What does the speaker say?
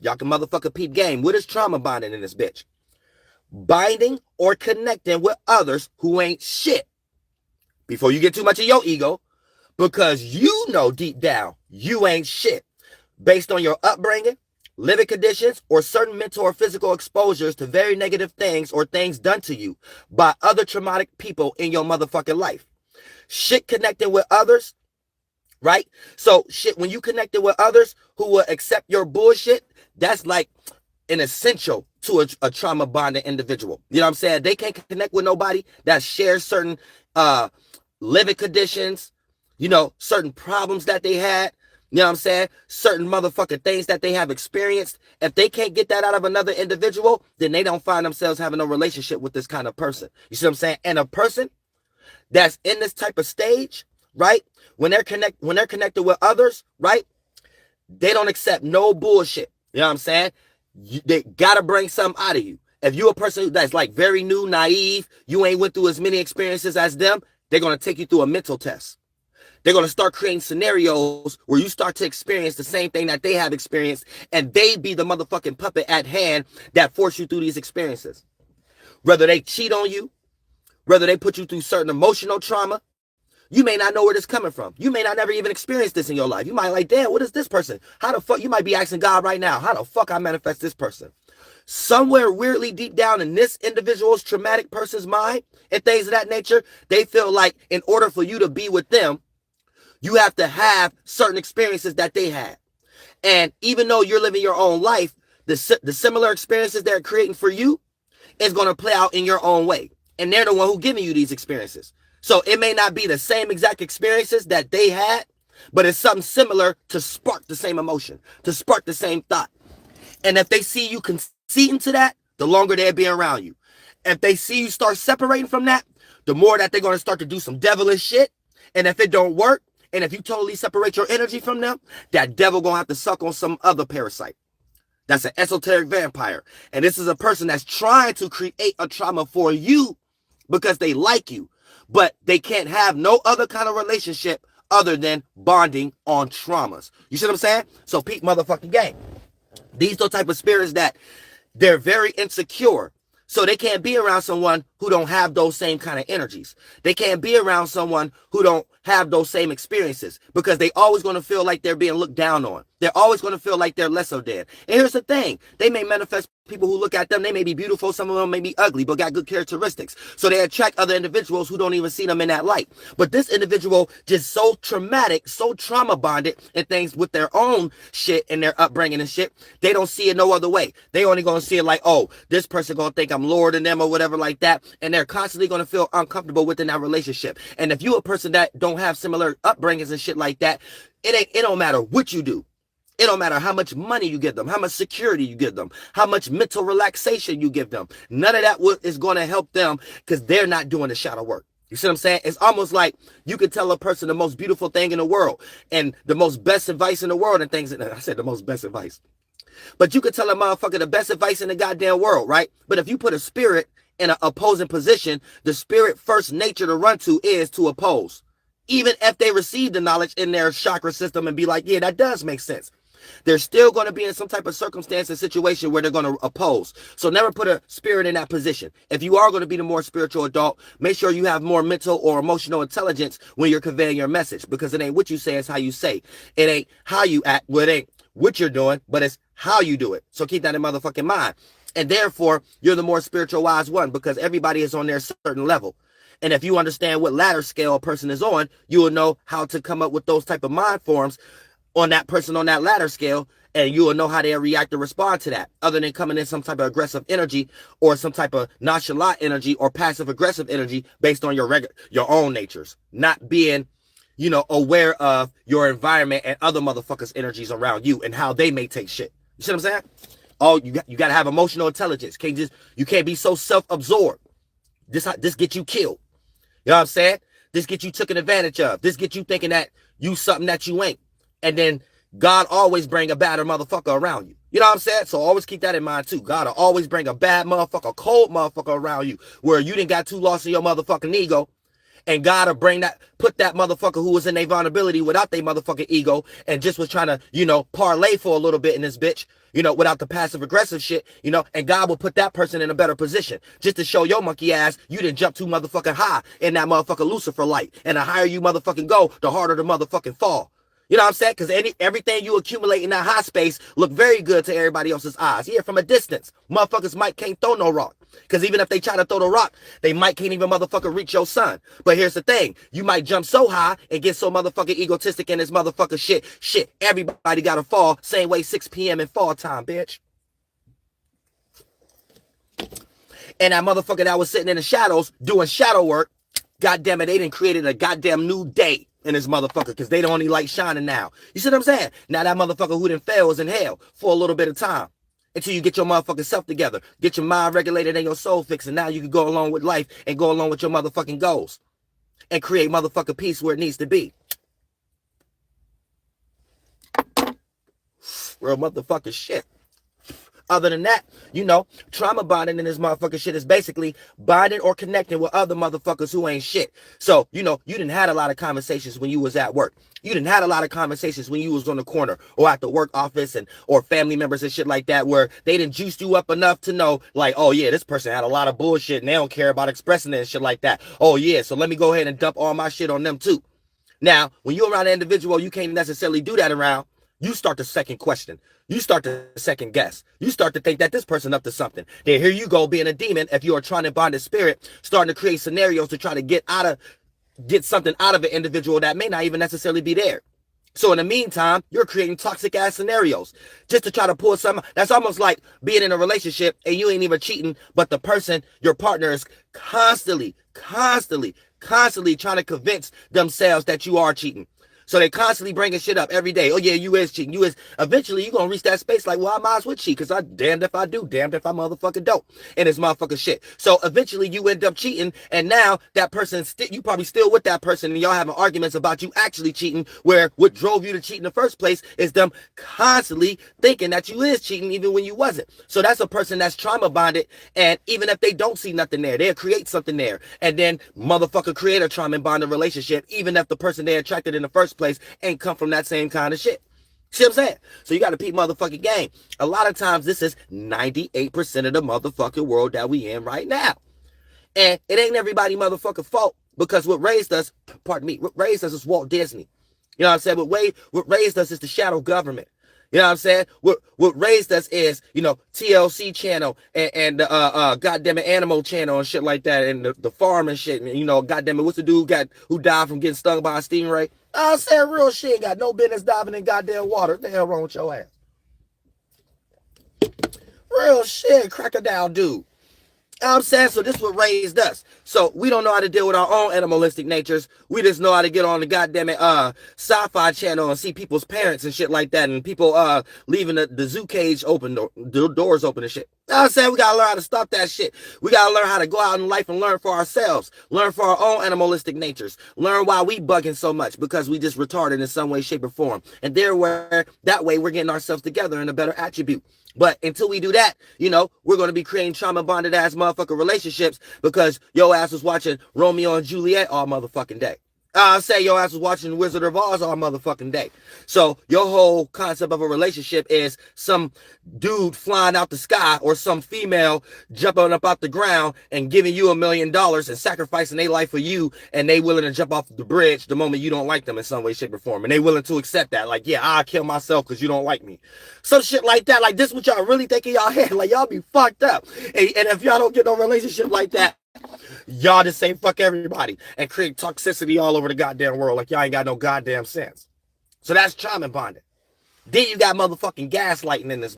Y'all can motherfucker peep game. What is trauma bonding in this bitch? Binding or connecting with others who ain't shit. Before you get too much of your ego, because you know deep down you ain't shit based on your upbringing, living conditions, or certain mental or physical exposures to very negative things or things done to you by other traumatic people in your motherfucking life. Shit connecting with others, right? So shit, when you connected with others who will accept your bullshit, that's like an essential to a trauma bonded individual. You know what I'm saying? They can't connect with nobody that shares certain living conditions, certain problems that they had. You know what I'm saying? Certain motherfucking things that they have experienced. If they can't get that out of another individual, then they don't find themselves having a relationship with this kind of person. You see what I'm saying? And a person that's in this type of stage, right? When they're connected with others, right? They don't accept no bullshit. You know what I'm saying? They gotta bring something out of you. If you're a person that's like very new, naive, you ain't went through as many experiences as them, they're gonna take you through a mental test. They're going to start creating scenarios where you start to experience the same thing that they have experienced, and they be the motherfucking puppet at hand that force you through these experiences. Whether they cheat on you, whether they put you through certain emotional trauma, you may not know where this is coming from. You may not never even experience this in your life. You might like, damn, what is this person? How the fuck? You might be asking God right now, how the fuck I manifest this person? Somewhere weirdly deep down in this individual's traumatic person's mind and things of that nature, they feel like in order for you to be with them, you have to have certain experiences that they had. And even though you're living your own life, the similar experiences they're creating for you is going to play out in your own way. And they're the one who giving you these experiences. So it may not be the same exact experiences that they had, but it's something similar to spark the same emotion, to spark the same thought. And if they see you conceding to that, the longer they'll be around you. If they see you start separating from that, the more that they're going to start to do some devilish shit. And if it don't work, and if you totally separate your energy from them, that devil gonna have to suck on some other parasite. That's an esoteric vampire. And this is a person that's trying to create a trauma for you because they like you. But they can't have no other kind of relationship other than bonding on traumas. You see what I'm saying? So peak motherfucking game. These are the type of spirits that they're very insecure. So they can't be around someone who don't have those same kind of energies. They can't be around someone who don't have those same experiences because they always going to feel like they're being looked down on. They're always going to feel like they're lesser than. And here's the thing. They may manifest people who look at them. They may be beautiful. Some of them may be ugly, but got good characteristics. So they attract other individuals who don't even see them in that light. But this individual just so traumatic, so trauma bonded and things with their own shit and their upbringing and shit. They don't see it no other way. They only going to see it like, oh, this person going to think I'm lower than them or whatever like that. And they're constantly going to feel uncomfortable within that relationship. And if you a person that don't have similar upbringings and shit like that, it don't matter what you do. It don't matter how much money you give them, how much security you give them, how much mental relaxation you give them. None of that is going to help them because they're not doing the shadow work. You see what I'm saying? It's almost like you could tell a person the most beautiful thing in the world and the most best advice in the world and things. I said the most best advice. But you could tell a motherfucker the best advice in the goddamn world, right? But if you put a spirit in an opposing position, the spirit first nature to run to is to oppose. Even if they receive the knowledge in their chakra system and be like, yeah, that does make sense. They're still going to be in some type of circumstance and situation where they're going to oppose. So never put a spirit in that position. If you are going to be the more spiritual adult, make sure you have more mental or emotional intelligence when you're conveying your message, because it ain't what you say, it's how you say. It ain't how you act. Well, it ain't what you're doing, but it's how you do it. So keep that in motherfucking mind. And therefore, you're the more spiritual wise one because everybody is on their certain level. And if you understand what ladder scale a person is on, you will know how to come up with those type of mind forms on that person on that ladder scale, and you will know how they react or respond to that, other than coming in some type of aggressive energy or some type of nonchalant energy or passive aggressive energy based on your own natures, not being, aware of your environment and other motherfuckers' energies around you and how they may take shit. You see what I'm saying? Oh, you got to have emotional intelligence. You can't be so self-absorbed. This get you killed. You know what I'm saying? This get you taken advantage of. This get you thinking that you something that you ain't. And then God always bring a badder motherfucker around you. You know what I'm saying? So always keep that in mind too. God will always bring a bad motherfucker, cold motherfucker around you where you didn't got too lost in your motherfucking ego And God will put that motherfucker who was in their vulnerability without their motherfucking ego and just was trying to, parlay for a little bit in this bitch, without the passive aggressive shit, and God will put that person in a better position just to show your monkey ass you didn't jump too motherfucking high in that motherfucking Lucifer light. And the higher you motherfucking go, the harder the motherfucking fall. You know what I'm saying? Because everything you accumulate in that high space look very good to everybody else's eyes. Yeah, from a distance, motherfuckers can't throw no rock. Because even if they try to throw the rock, they can't even motherfucker reach your son. But here's the thing. You might jump so high and get so motherfucking egotistic in this motherfucker shit. Shit, everybody got to fall. Same way 6 p.m. in fall time, bitch. And that motherfucker that was sitting in the shadows doing shadow work, goddamn it, they done created a goddamn new day in this motherfucker because they the only light shining now. You see what I'm saying? Now that motherfucker who done fell is in hell for a little bit of time until you get your motherfucking self together, get your mind regulated and your soul fixed, and now you can go along with life and go along with your motherfucking goals and create motherfucking peace where it needs to be. Real motherfucking shit. Other than that, trauma bonding in this motherfucking shit is basically bonding or connecting with other motherfuckers who ain't shit. So, you didn't had a lot of conversations when you was at work. You didn't had a lot of conversations when you was on the corner or at the work office or family members and shit like that where they didn't juice you up enough to know like, oh yeah, this person had a lot of bullshit and they don't care about expressing it and shit like that. Oh yeah, so let me go ahead and dump all my shit on them too. Now, when you're around an individual you can't necessarily do that around, you start to second question. You start to second guess. You start to think that this person up to something. Then here you go being a demon if you are trying to bond a spirit, starting to create scenarios to try to get something out of an individual that may not even necessarily be there. So in the meantime, you're creating toxic ass scenarios just to try to pull something. That's almost like being in a relationship and you ain't even cheating, but the person, your partner, is constantly trying to convince themselves that you are cheating. So they constantly bringing shit up every day. Oh yeah, you is cheating. You is. Eventually you gonna reach that space like, well, I might as well cheat because I damned if I do, damned if I motherfucking don't. And it's motherfucking shit. So eventually you end up cheating, and now that person, you probably still with that person, and y'all having arguments about you actually cheating. Where what drove you to cheat in the first place is them constantly thinking that you is cheating even when you wasn't. So that's a person that's trauma bonded, and even if they don't see nothing there, they'll create something there, and then motherfucker create a trauma bonded relationship, even if the person they attracted in the first place ain't come from that same kind of shit. See what I'm saying? So you got to peep motherfucking game. A lot of times this is 98% of the motherfucking world that we in right now. And it ain't everybody motherfucking fault because what raised us is Walt Disney. You know what I'm saying? What raised us is the shadow government. You know what I'm saying? What raised us is, TLC channel and the goddamn Animal channel and shit like that, and the farm and shit. And, goddamn it, what's the dude who died from getting stung by a stingray? I'm saying real shit. Got no business diving in goddamn water. What the hell wrong with your ass? Real shit, crocodile dude. You know what I'm saying? So this is what raised us. So we don't know how to deal with our own animalistic natures. We just know how to get on the goddamn sci-fi channel and see people's parents and shit like that, and people leaving the zoo cage open, the doors open and shit. You know what I'm saying? We gotta learn how to stop that shit. We gotta learn how to go out in life and learn for ourselves. Learn for our own animalistic natures. Learn why we bugging so much because we just retarded in some way, shape, or form. And that way we're getting ourselves together in a better attribute. But until we do that, we're going to be creating trauma bonded ass motherfucking relationships because your ass was watching Romeo and Juliet all motherfucking day. Say your ass was watching Wizard of Oz all motherfucking day. So your whole concept of a relationship is some dude flying out the sky or some female jumping up out the ground and giving you $1 million and sacrificing their life for you, and they willing to jump off the bridge the moment you don't like them in some way, shape, or form. And they willing to accept that. Like, yeah, I'll kill myself because you don't like me. Some shit like that. Like, this what y'all really think in y'all head. Like, y'all be fucked up. And if y'all don't get no relationship like that, y'all just say fuck everybody and create toxicity all over the goddamn world like y'all ain't got no goddamn sense. So that's trauma bonding. Then you got motherfucking gaslighting in this